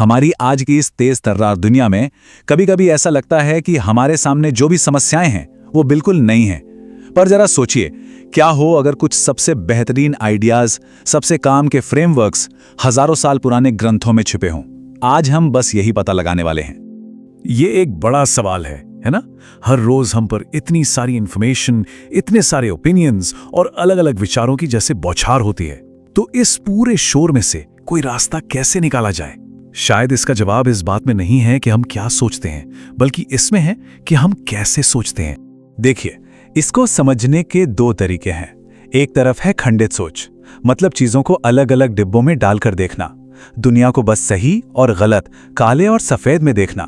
हमारी आज की इस तेज तर्रार दुनिया में कभी-कभी ऐसा लगता है कि हमारे सामने जो भी समस्याएं हैं वो बिल्कुल नई हैं। पर जरा सोचिए, क्या हो अगर कुछ सबसे बेहतरीन आइडियाज, सबसे काम के फ्रेमवर्क्स हजारों साल पुराने ग्रंथों में छिपे हों। आज हम बस यही पता लगाने वाले हैं। ये एक बड़ा सवाल है ना? हर रोज हम पर इतनी सारी इंफॉर्मेशन, इतने सारे ओपिनियंस और अलग अलग विचारों की जैसे बौछार होती है। तो इस पूरे शोर में से कोई रास्ता कैसे निकाला जाए? शायद इसका जवाब इस बात में नहीं है कि हम क्या सोचते हैं, बल्कि इसमें है कि हम कैसे सोचते हैं। देखिए, इसको समझने के दो तरीके हैं। एक तरफ है खंडित सोच, मतलब चीजों को अलग अलग डिब्बों में डालकर देखना, दुनिया को बस सही और गलत, काले और सफेद में देखना।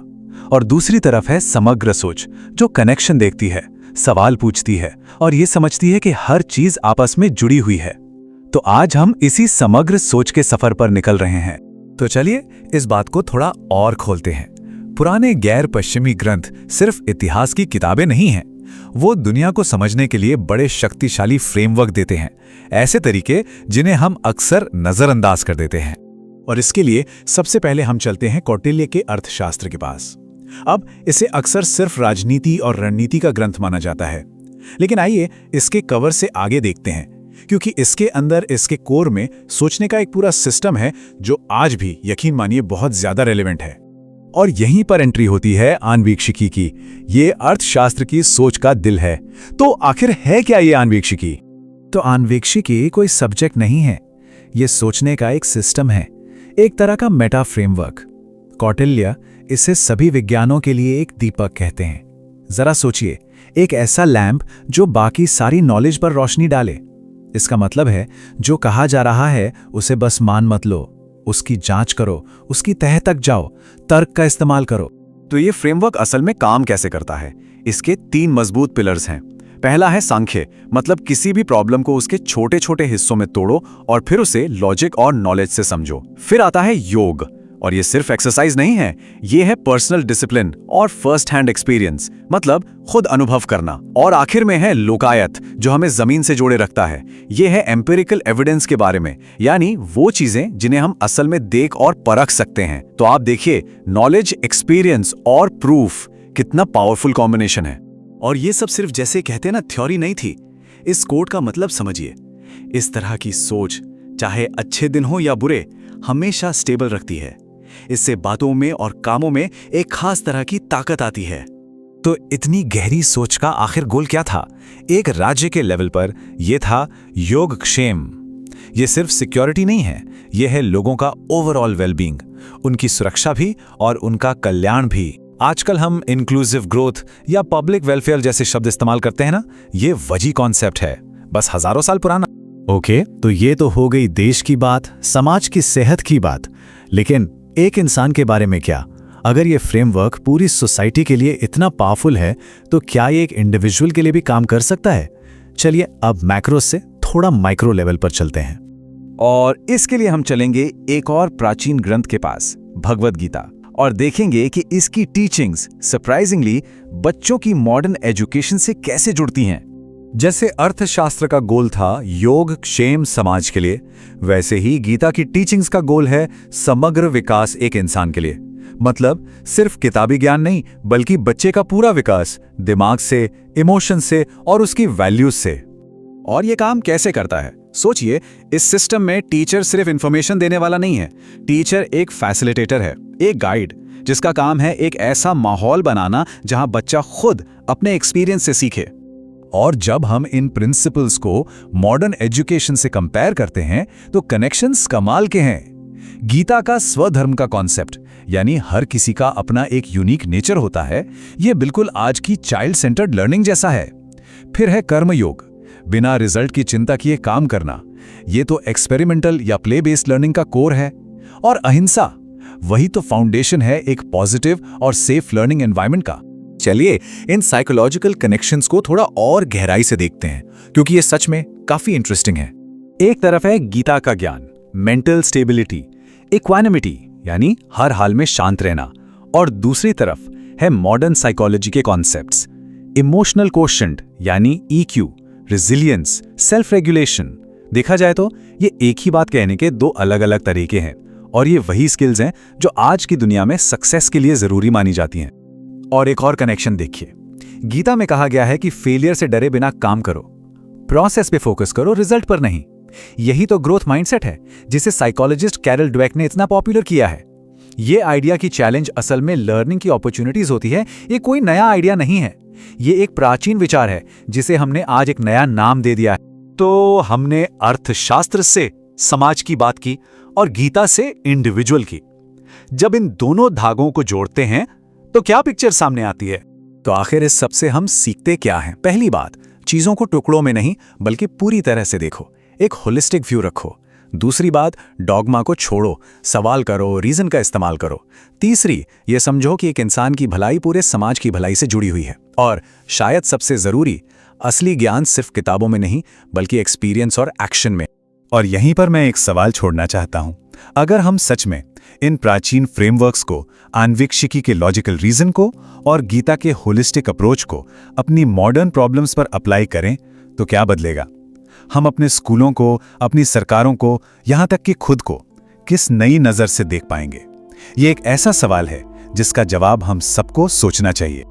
और दूसरी तरफ है समग्र सोच, जो कनेक्शन देखती है, सवाल पूछती है और ये समझती है कि हर चीज आपस में जुड़ी हुई है। तो आज हम इसी समग्र सोच के सफर पर निकल रहे हैं। तो चलिए इस बात को थोड़ा और खोलते हैं। पुराने गैर पश्चिमी ग्रंथ सिर्फ इतिहास की किताबें नहीं हैं, वो दुनिया को समझने के लिए बड़े शक्तिशाली फ्रेमवर्क देते हैं, ऐसे तरीके जिन्हें हम अक्सर नजरअंदाज कर देते हैं। और इसके लिए सबसे पहले हम चलते हैं कौटिल्य के अर्थशास्त्र के पास। अब इसे अक्सर सिर्फ राजनीति और रणनीति का ग्रंथ माना जाता है, लेकिन आइए इसके कवर से आगे देखते हैं, क्योंकि इसके अंदर, इसके कोर में सोचने का एक पूरा सिस्टम है जो आज भी, यकीन मानिए, बहुत ज्यादा रेलेवेंट है। और यहीं पर एंट्री होती है आन्वीक्षिकी की। ये अर्थशास्त्र की सोच का दिल है। तो आखिर है क्या ये आन्वीक्षिकी? तो आन्वीक्षिकी कोई सब्जेक्ट नहीं है, ये सोचने का एक सिस्टम है, एक तरह का मेटा फ्रेमवर्क। कौटिल्य इसे सभी विज्ञानों के लिए एक दीपक कहते हैं। जरा सोचिए, एक ऐसा लैंप जो बाकी सारी नॉलेज पर रोशनी डाले। इसका मतलब है, जो कहा जा रहा है उसे बस मान मत लो, उसकी जांच करो, उसकी तह तक जाओ, तर्क का इस्तेमाल करो। तो ये फ्रेमवर्क असल में काम कैसे करता है? इसके 3 मजबूत पिलर्स हैं। पहला है सांख्य, मतलब किसी भी प्रॉब्लम को उसके छोटे छोटे हिस्सों में तोड़ो और फिर उसे लॉजिक और नॉलेज से समझो। फिर आता है योग, और ये सिर्फ एक्सरसाइज नहीं है, ये है पर्सनल डिसिप्लिन और फर्स्ट हैंड एक्सपीरियंस, मतलब खुद अनुभव करना। और आखिर में है लोकायत, जो हमें जमीन से जोड़े रखता है। ये है एम्पिरिकल एविडेंस के बारे में, यानी वो चीजें जिन्हें हम असल में देख और परख सकते हैं। तो आप देखिए, नॉलेज, एक्सपीरियंस और प्रूफ, कितना पावरफुल कॉम्बिनेशन है। और ये सब सिर्फ जैसे कहते हैं ना, थ्योरी नहीं थी। इस कोड का मतलब समझिए, इस तरह की सोच चाहे अच्छे दिन हो या बुरे, हमेशा स्टेबल रखती है। इससे बातों में और कामों में एक खास तरह की ताकत आती है। तो इतनी गहरी सोच का आखिर गोल क्या था? एक राज्य के लेवल पर यह था योगक्षेम। यह सिर्फ सिक्योरिटी नहीं है, यह है लोगों का ओवरऑल वेलबींग, उनकी सुरक्षा भी और उनका कल्याण भी। आजकल हम इंक्लूसिव ग्रोथ या पब्लिक वेलफेयर जैसे शब्द इस्तेमाल करते हैं ना, ये वही कॉन्सेप्ट है, बस हजारों साल पुराना। ओके, तो ये तो हो गई देश की बात, समाज की सेहत की बात, लेकिन एक इंसान के बारे में क्या? अगर ये फ्रेमवर्क पूरी सोसाइटी के लिए इतना पावरफुल है, तो क्या ये एक इंडिविजुअल के लिए भी काम कर सकता है? चलिए अब मैक्रो से थोड़ा माइक्रो लेवल पर चलते हैं। और इसके लिए हम चलेंगे एक और प्राचीन ग्रंथ के पास, भगवद गीता, और देखेंगे कि इसकी टीचिंग्स सरप्राइजिंगली बच्चों की मॉडर्न एजुकेशन से कैसे जुड़ती हैं। जैसे अर्थशास्त्र का गोल था योग क्षेम समाज के लिए, वैसे ही गीता की टीचिंग्स का गोल है समग्र विकास एक इंसान के लिए। मतलब सिर्फ किताबी ज्ञान नहीं, बल्कि बच्चे का पूरा विकास दिमाग से, इमोशन से और उसकी वैल्यूज से। और ये काम कैसे करता है? सोचिए, इस सिस्टम में टीचर सिर्फ इंफॉर्मेशन देने वाला नहीं है। टीचर एक फैसिलिटेटर है, एक गाइड, जिसका काम है एक ऐसा माहौल बनाना जहां बच्चा खुद अपने एक्सपीरियंस से सीखे। और जब हम इन प्रिंसिपल्स को मॉडर्न एजुकेशन से कंपेयर करते हैं, तो कनेक्शंस कमाल के हैं। गीता का स्वधर्म का कॉन्सेप्ट, यानी हर किसी का अपना एक यूनिक नेचर होता है, यह बिल्कुल आज की चाइल्ड सेंटर्ड लर्निंग जैसा है। फिर है कर्मयोग, बिना रिजल्ट की चिंता किए काम करना, यह तो एक्सपेरिमेंटल या प्ले बेस्ड लर्निंग का कोर है। और अहिंसा, वही तो फाउंडेशन है एक पॉजिटिव और सेफ लर्निंग एनवायरनमेंट का। चलिए इन साइकोलॉजिकल कनेक्शंस को थोड़ा और गहराई से देखते हैं, क्योंकि ये सच में काफी इंटरेस्टिंग है। एक तरफ है गीता का ज्ञान, मेंटल स्टेबिलिटी, इक्वानिमिटी, यानी हर हाल में शांत रहना, और दूसरी तरफ है मॉडर्न साइकोलॉजी के कॉन्सेप्ट्स, इमोशनल कोशेंट यानी EQ, रेजिलियंस, सेल्फ रेगुलेशन। देखा जाए तो ये एक ही बात कहने के दो अलग अलग तरीके हैं, और ये वही स्किल्स हैं जो आज की दुनिया में सक्सेस के लिए जरूरी मानी जाती हैं। और एक और कनेक्शन देखिए, गीता में कहा गया है कि फेलियर से डरे बिना काम करो, प्रोसेस पे फोकस करो, रिजल्ट पर नहीं। यही तो ग्रोथ माइंडसेट है जिसे साइकोलॉजिस्ट कैरल ड्वेक ने इतना पॉपुलर किया है। ये आइडिया की चैलेंज असल में लर्निंग की अपॉर्चुनिटीज होती है। ये कोई नया आइडिया नहीं है, ये एक प्राचीन विचार है जिसे हमने आज एक नया नाम दे दिया है। तो हमने अर्थशास्त्र से समाज की बात की और गीता से इंडिविजुअल की। जब इन दोनों धागों को जोड़ते हैं तो क्या पिक्चर सामने आती है? तो आखिर इस सब से हम सीखते क्या हैं? पहली बात, चीजों को टुकड़ों में नहीं बल्कि पूरी तरह से देखो, एक होलिस्टिक व्यू रखो। दूसरी बात, डॉगमा को छोड़ो, सवाल करो, रीजन का इस्तेमाल करो। तीसरी, ये समझो कि एक इंसान की भलाई पूरे समाज की भलाई से जुड़ी हुई है। और शायद सबसे जरूरी, असली ज्ञान सिर्फ किताबों में नहीं बल्कि एक्सपीरियंस और एक्शन में। और यहीं पर मैं एक सवाल छोड़ना चाहता हूं। अगर हम सच में इन प्राचीन फ्रेमवर्क्स को, आन्वीक्षिकी के लॉजिकल रीजन को और गीता के होलिस्टिक अप्रोच को अपनी मॉडर्न प्रॉब्लम्स पर अप्लाई करें तो क्या बदलेगा? हम अपने स्कूलों को, अपनी सरकारों को, यहां तक कि खुद को किस नई नजर से देख पाएंगे? ये एक ऐसा सवाल है जिसका जवाब हम सबको सोचना चाहिए।